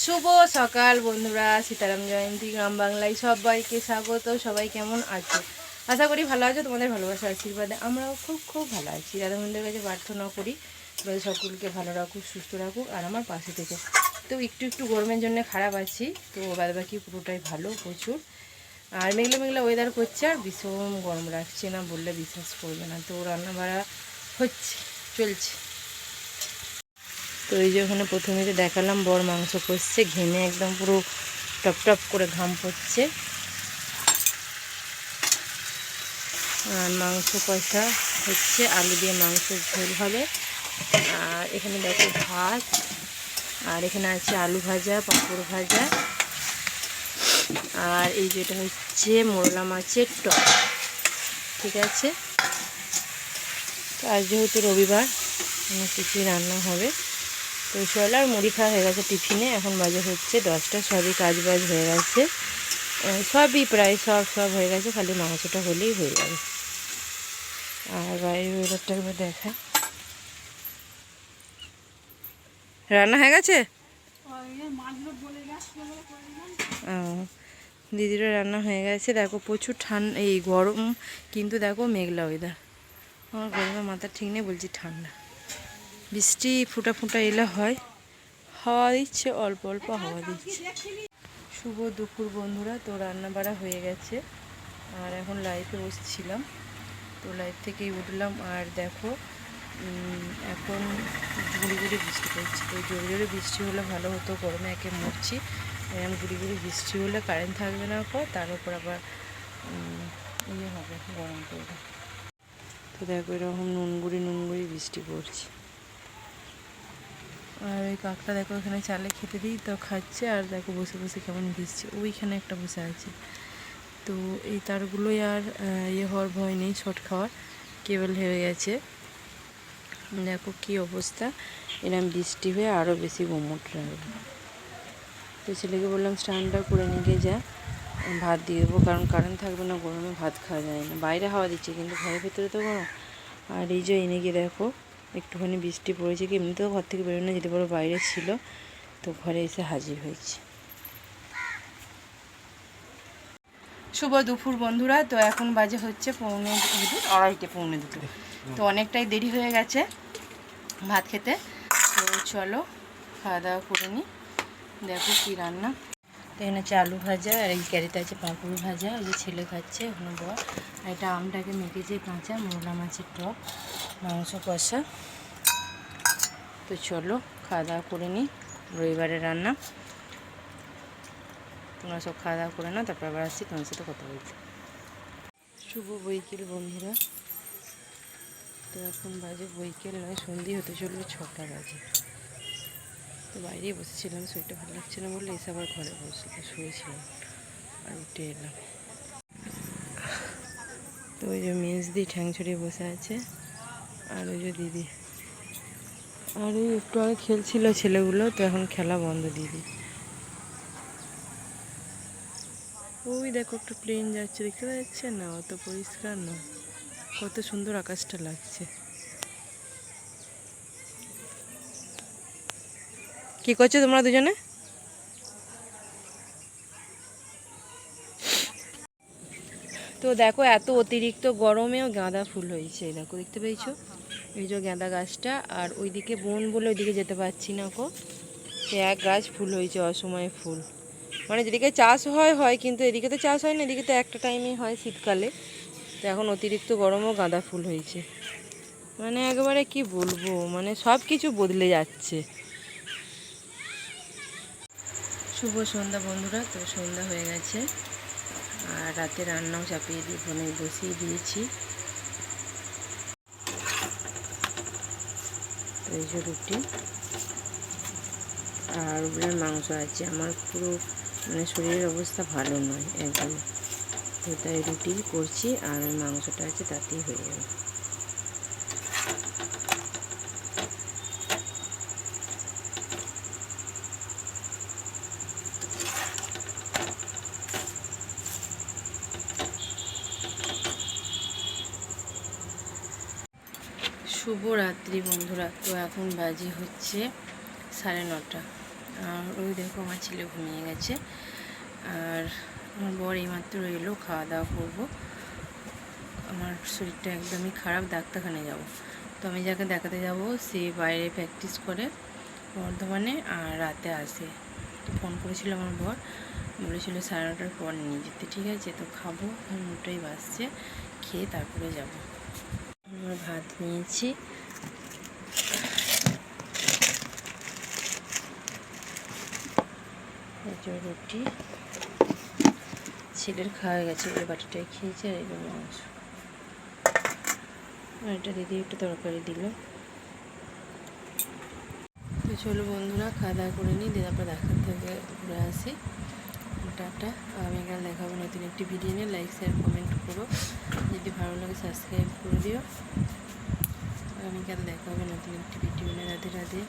শুভ সকাল বন্ধুরা, সীতারাম জয়ন্তী গ্রাম বাংলায় সবাইকে স্বাগত। সবাই কেমন আছো? আশা করি ভালো আছো। তোমাদের ভালোবাসা আশীর্বাদে আমরাও খুব খুব ভালো আছি। রাধামন্দিরের কাছে প্রার্থনা করি তোমাদের সকলকে ভালো রাখুক, সুস্থ রাখুক আর আমার পাশে থেকে। তো একটু একটু গরমের জন্য খারাপ আছি, তো বাদবাকি পুরোটাই ভালো, প্রচুর। আর মেঘলা মেঘলা ওয়েদার করছে আর ভীষণ গরম রাখছে না, বললে বিশ্বাস করবে না। তো রান্না বাড়া হচ্ছে, চলছে। তো এই যে ওখানে প্রথমে যে দেখালাম বর মাংস কষছে, ঘেমে একদম পুরো টপ টপ করে ঘাম পড়ছে। আর মাংস কষা হচ্ছে, আলু দিয়ে মাংসের ঝোল হবে। আর এখানে দেখো ভাত, আর এখানে আছে আলু ভাজা, পাঁপড় ভাজা, আর এই যেটা হচ্ছে মোরলা মাছের টক। ঠিক আছে, তো আজ যেহেতু রবিবার অনেক কিছুই রান্না হবে। তো চল, আর মুড়ি খাওয়া হয়ে গেছে টিফিনে। এখন বাজে হচ্ছে 10টা, সবই কাজ বাজ হয়ে গেছে, সবই প্রায় সব হয়ে গেছে, খালি মাংসটা হলেই হয়ে যাবে। আর বাইরের ওয়েদারটা একবার দেখায়। রান্না হয়ে গেছে, দিদিরও রান্না হয়ে গেছে। দেখো প্রচুর ঠান্ডা, এই গরম, কিন্তু দেখো মেঘলা ওয়েদার। আমার গরমে মাথা ঠিক নেই, বলছি ঠান্ডা। বৃষ্টি ফুটা ফুটা এলে হয়, হাওয়া দিচ্ছে, অল্প অল্প হাওয়া দিচ্ছে। শুভ দুপুর বন্ধুরা, তো রান্না বাড়া হয়ে গেছে আর এখন লাইভে বসছিলাম, তো লাইভ থেকেই উঠলাম। আর দেখো এখন গুড়ি গুড়ি বৃষ্টি পড়ছে। তো জোরে জোরে বৃষ্টি হলে ভালো হতো, গরমে একে মরছি। এরকম গুড়ি গুড়ি বৃষ্টি হলে কারেন্ট থাকবে না, তার উপর আবার ইয়ে হবে, গরম পড়বে। তো দেখো এরকম নুনগুড়ি বৃষ্টি পড়ছে। আর ওই কাকটা দেখো এখানে চালে খেতে দিই, তো খাচ্ছে। আর দেখো বসে বসে কেমন ভিজছে, ওইখানে একটা বসে আছে। তো এই তারগুলোই আর ইয়ে হওয়ার ভয় নেই, শর্ট খাওয়ার, কেবল হয়ে গেছে। দেখো কী অবস্থা, এরকম বৃষ্টি হয়ে আরও বেশি গুমোট লাগবে। তো ছেলেকে বললাম স্নানটা করে নিয়ে যা, ভাত দিয়ে দেবো, কারণ কারেন্ট থাকবে না, গরমে ভাত খাওয়া যায় না। বাইরে হাওয়া দিচ্ছে কিন্তু ঘরের ভেতরে তো গরম। আর এই যে এনে গিয়ে দেখো একটুখানি বৃষ্টি পড়েছে, কি এমনিতেও ঘর থেকে বেরোনো যেতে পারো, বাইরে ছিল, তো ঘরে এসে হাজির হয়েছে। শুভ দুপুর বন্ধুরা, তো এখন বাজে হচ্ছে পৌনে দুটো। তো অনেকটাই দেরি হয়ে গেছে ভাত খেতে। তো চলো খাওয়া দাওয়া করে নিই। দেখো কী রান্না। তো এখানে হচ্ছে আলু ভাজা, আর এই ক্যারিতে আছে পাঁপড় ভাজা, ওই যে ছেলে খাচ্ছে ওখানে বর। আর এটা আমটাকে মেখেছে কাঁচা, মোরলা মাছের টক, মাংস কষা। তো চলো খাওয়া দাওয়া করে নিই, রবিবারের রান্না। তোমরা সব খাওয়া দাওয়া করে নাও, তারপর আবার আসছি তোমার সাথে কথা বলতে। শুভ বৈকাল বন্ধুরা, তো এখন বাজে বৈকাল নয়, সন্ধে হতে চলবে, 6টা বাজে। তো বাইরেই বসেছিলাম, শরীরটা ভালো লাগছে না বলে এসে আবার ঘরে শুয়েছিলাম, আর উঠে এলাম। তো ওই যে মেজদি ঠ্যাং ছড়িয়ে বসে আছে, আর ওই যে দিদি, আর ওই একটু আগে খেলছিল ছেলেগুলো, তো এখন খেলা বন্ধ দিদি। ওই দেখো একটা প্লেন যাচ্ছে, দেখতে যাচ্ছে না, অত পরিষ্কার না, কত সুন্দর আকাশটা লাগছে। কি করছো তোমরা দুজনে? তো দেখো এত অতিরিক্ত গরমেও গাঁদা ফুল হয়েছে, দেখো দেখতে পেয়েছো, এই যে গাঁদা গাছটা। আর ওইদিকে বোন বলে ওইদিকে যেতে পারছি না কো, এক গাছ ফুল হয়েছে, অসময়ে ফুল। মানে যেদিকে চাষ হয়, কিন্তু এদিকে তো চাষ হয় না, এদিকে তো একটা টাইমে হয় শীতকালে। তো এখন অতিরিক্ত গরমও গাঁদা ফুল হয়েছে, মানে একেবারে কি বলবো, মানে সব কিছু বদলে যাচ্ছে। শুভ সন্ধ্যা বন্ধুরা, তো সন্ধ্যা হয়ে গেছে, আর রাতে রান্নাও চাপিয়ে দিয়ে বসিয়ে দিয়েছি। এই যে রুটি আর ওগুলোর মাংস আছে। আমার পুরো মানে শরীরের অবস্থা ভালো নয় একদম, তো তাই রুটি করছি, আর ওই মাংসটা আছে, তাতেই হয়ে যাবে। শুভ রাত্রি বন্ধুরা, তো এখন বাজে হচ্ছে 9:30, আর ওই দেখো আমার ছেলে ঘুমিয়ে গেছে, আর আমার বর এইমাত্র এলো, খাওয়া দাওয়া করবো। আমার শরীরটা একদমই খারাপ, ডাক্তারখানায় যাব। তো আমি যাকে দেখাতে যাব সে বাইরে প্র্যাকটিস করে বর্ধমানে, আর রাতে আসে। তো ফোন করেছিল আমার বর, বলেছিল 9:30টার পর নিয়ে যেতে। ঠিক আছে, তো খাবো, 9টাই বাজছে, খেয়ে তারপরে যাব। আমরা ভাত নিয়েছি, রুটি ছেলের খাওয়া গেছে, ওই বাটিটাই খেয়েছে, আর এগুলো মাংস। আর এটা দিদি একটু তরকারি দিল। তো চলো বন্ধুরা, খাওয়া দাওয়া করে নিই, দিয়ে তারপর দেখার থেকে ঘুরে আসি। টাটা, আগামীকাল দেখাবো নতুন একটি ভিডিও নিয়ে। লাইক শেয়ার কমেন্ট করো, যদি ভালো লাগে সাবস্ক্রাইব করে দিও। আগামীকাল দেখা হবে নতুন একটি ভিডিও নিয়ে। রাধে রাধে।